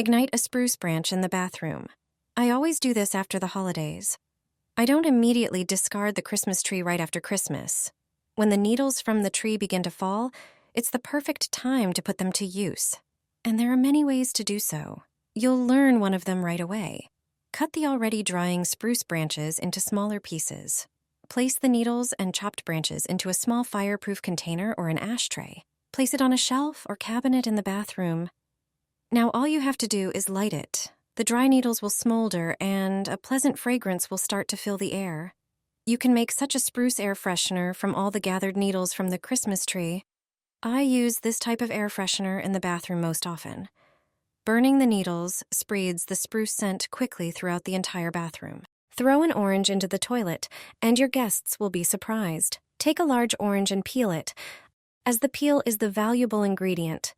Ignite a spruce branch in the bathroom. I always do this after the holidays. I don't immediately discard the Christmas tree right after Christmas. When the needles from the tree begin to fall, it's the perfect time to put them to use. And there are many ways to do so. You'll learn one of them right away. Cut the already drying spruce branches into smaller pieces. Place the needles and chopped branches into a small fireproof container or an ashtray. Place it on a shelf or cabinet in the bathroom. Now all you have to do is light it. The dry needles will smolder and a pleasant fragrance will start to fill the air. You can make such a spruce air freshener from all the gathered needles from the Christmas tree. I use this type of air freshener in the bathroom most often. Burning the needles spreads the spruce scent quickly throughout the entire bathroom. Throw an orange into the toilet, and your guests will be surprised. Take a large orange and peel it, as the peel is the valuable ingredient.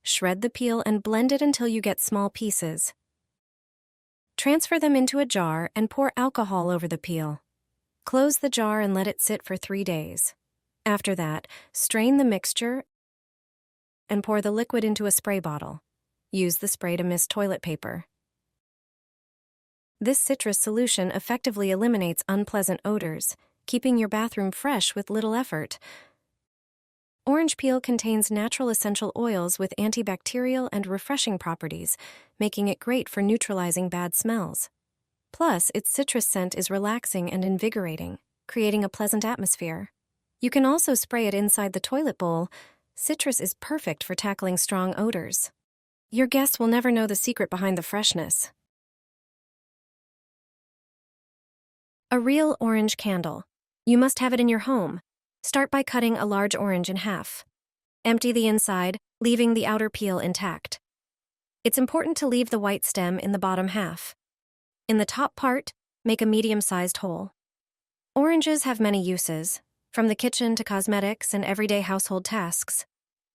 Shred the peel and blend it until you get small pieces. Transfer them into a jar and pour alcohol over the peel. Close the jar and let it sit for 3 days. After that, strain the mixture and pour the liquid into a spray bottle. Use the spray to mist toilet paper. This citrus solution effectively eliminates unpleasant odors, keeping your bathroom fresh with little effort. Orange peel contains natural essential oils with antibacterial and refreshing properties, making it great for neutralizing bad smells. Plus, its citrus scent is relaxing and invigorating, creating a pleasant atmosphere. You can also spray it inside the toilet bowl. Citrus is perfect for tackling strong odors. Your guests will never know the secret behind the freshness. A real orange candle. You must have it in your home. Start by cutting a large orange in half. Empty the inside, leaving the outer peel intact. It's important to leave the white stem in the bottom half. In the top part, make a medium-sized hole. Oranges have many uses, from the kitchen to cosmetics and everyday household tasks.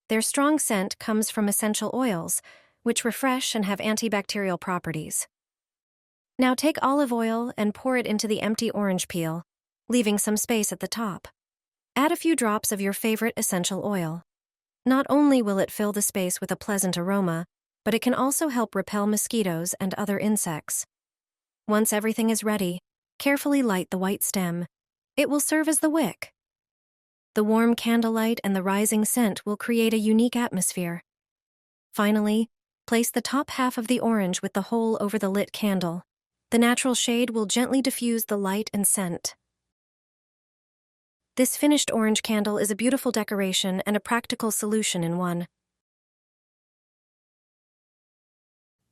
Their strong scent comes from essential oils, which refresh and have antibacterial properties. Now take olive oil and pour it into the empty orange peel, leaving some space at the top. Add a few drops of your favorite essential oil. Not only will it fill the space with a pleasant aroma, but it can also help repel mosquitoes and other insects. Once everything is ready, carefully light the white stem. It will serve as the wick. The warm candlelight and the rising scent will create a unique atmosphere. Finally, place the top half of the orange with the hole over the lit candle. The natural shade will gently diffuse the light and scent. This finished orange candle is a beautiful decoration and a practical solution in one.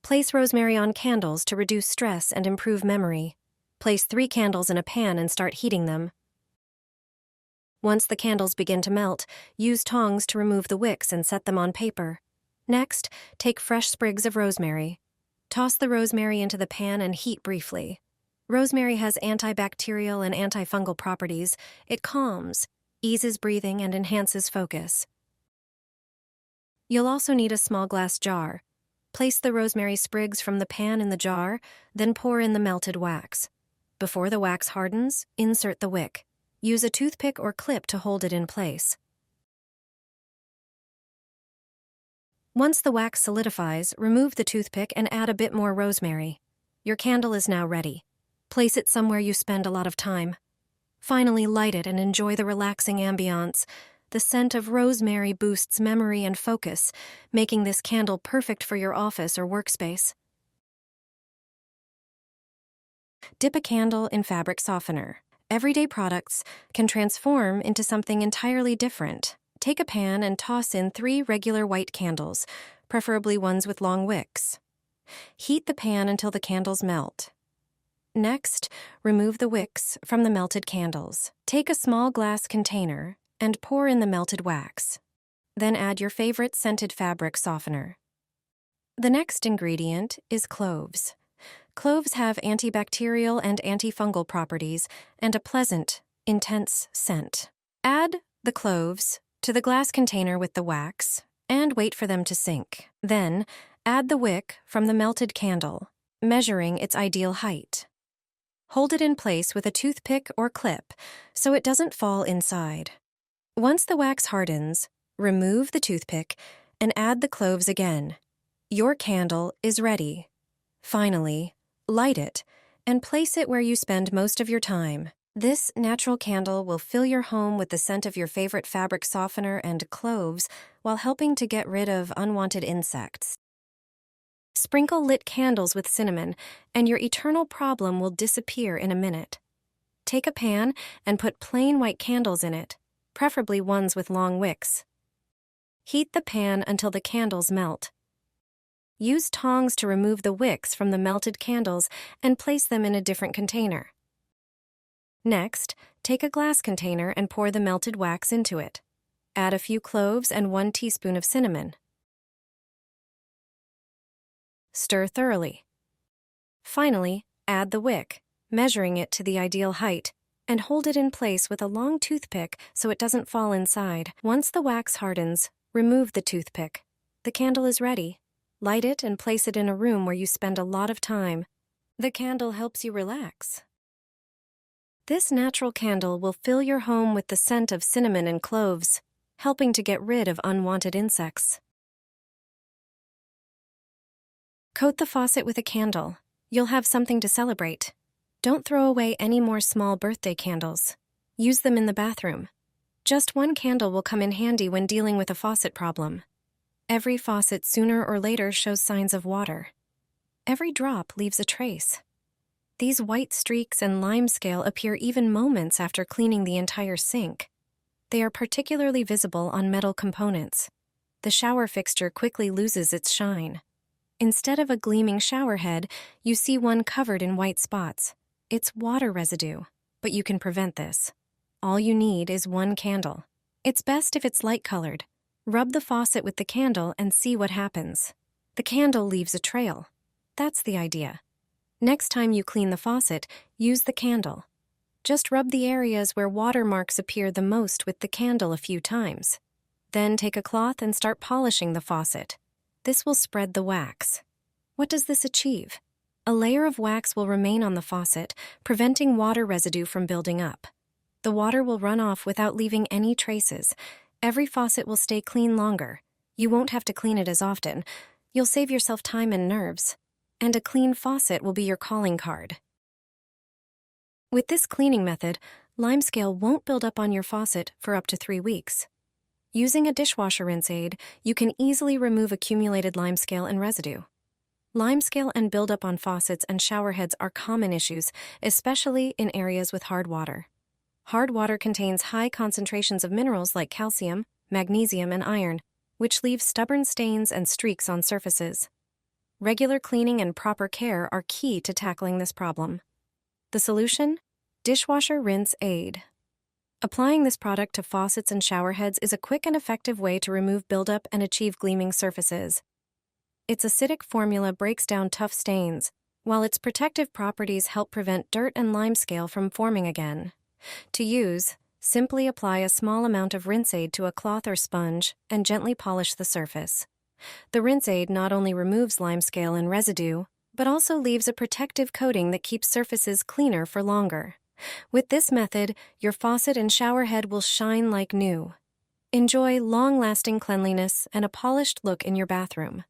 Place rosemary on candles to reduce stress and improve memory. Place 3 candles in a pan and start heating them. Once the candles begin to melt, use tongs to remove the wicks and set them on paper. Next, take fresh sprigs of rosemary. Toss the rosemary into the pan and heat briefly. Rosemary has antibacterial and antifungal properties. It calms, eases breathing, and enhances focus. You'll also need a small glass jar. Place the rosemary sprigs from the pan in the jar, then pour in the melted wax. Before the wax hardens, insert the wick. Use a toothpick or clip to hold it in place. Once the wax solidifies, remove the toothpick and add a bit more rosemary. Your candle is now ready. Place it somewhere you spend a lot of time. Finally, light it and enjoy the relaxing ambiance. The scent of rosemary boosts memory and focus, making this candle perfect for your office or workspace. Dip a candle in fabric softener. Everyday products can transform into something entirely different. Take a pan and toss in 3 regular white candles, preferably ones with long wicks. Heat the pan until the candles melt. Next, remove the wicks from the melted candles. Take a small glass container and pour in the melted wax. Then add your favorite scented fabric softener. The next ingredient is cloves. Cloves have antibacterial and antifungal properties and a pleasant, intense scent. Add the cloves to the glass container with the wax and wait for them to sink. Then, add the wick from the melted candle, measuring its ideal height. Hold it in place with a toothpick or clip so it doesn't fall inside. Once the wax hardens, remove the toothpick and add the cloves again. Your candle is ready. Finally, light it and place it where you spend most of your time. This natural candle will fill your home with the scent of your favorite fabric softener and cloves while helping to get rid of unwanted insects. Sprinkle lit candles with cinnamon, and your eternal problem will disappear in a minute. Take a pan and put plain white candles in it, preferably ones with long wicks. Heat the pan until the candles melt. Use tongs to remove the wicks from the melted candles and place them in a different container. Next, take a glass container and pour the melted wax into it. Add a few cloves and 1 teaspoon of cinnamon. Stir thoroughly. Finally, add the wick, measuring it to the ideal height, and hold it in place with a long toothpick so it doesn't fall inside. Once the wax hardens, remove the toothpick. The candle is ready. Light it and place it in a room where you spend a lot of time. The candle helps you relax. This natural candle will fill your home with the scent of cinnamon and cloves, helping to get rid of unwanted insects. Coat the faucet with a candle. You'll have something to celebrate. Don't throw away any more small birthday candles. Use them in the bathroom. Just one candle will come in handy when dealing with a faucet problem. Every faucet sooner or later shows signs of water. Every drop leaves a trace. These white streaks and limescale appear even moments after cleaning the entire sink. They are particularly visible on metal components. The shower fixture quickly loses its shine. Instead of a gleaming shower head, you see one covered in white spots. It's water residue, but you can prevent this. All you need is one candle. It's best if it's light-colored. Rub the faucet with the candle and see what happens. The candle leaves a trail. That's the idea. Next time you clean the faucet, use the candle. Just rub the areas where watermarks appear the most with the candle a few times. Then take a cloth and start polishing the faucet. This will spread the wax. What does this achieve? A layer of wax will remain on the faucet, preventing water residue from building up. The water will run off without leaving any traces. Every faucet will stay clean longer. You won't have to clean it as often. You'll save yourself time and nerves. And a clean faucet will be your calling card. With this cleaning method, limescale won't build up on your faucet for up to 3 weeks. Using a dishwasher rinse aid, you can easily remove accumulated limescale and residue. Limescale and buildup on faucets and shower heads are common issues, especially in areas with hard water. Hard water contains high concentrations of minerals like calcium, magnesium, and iron, which leave stubborn stains and streaks on surfaces. Regular cleaning and proper care are key to tackling this problem. The solution? Dishwasher Rinse Aid. Applying this product to faucets and shower heads is a quick and effective way to remove buildup and achieve gleaming surfaces. Its acidic formula breaks down tough stains, while its protective properties help prevent dirt and limescale from forming again. To use, simply apply a small amount of rinse aid to a cloth or sponge and gently polish the surface. The rinse aid not only removes limescale and residue, but also leaves a protective coating that keeps surfaces cleaner for longer. With this method, your faucet and shower head will shine like new. Enjoy long-lasting cleanliness and a polished look in your bathroom.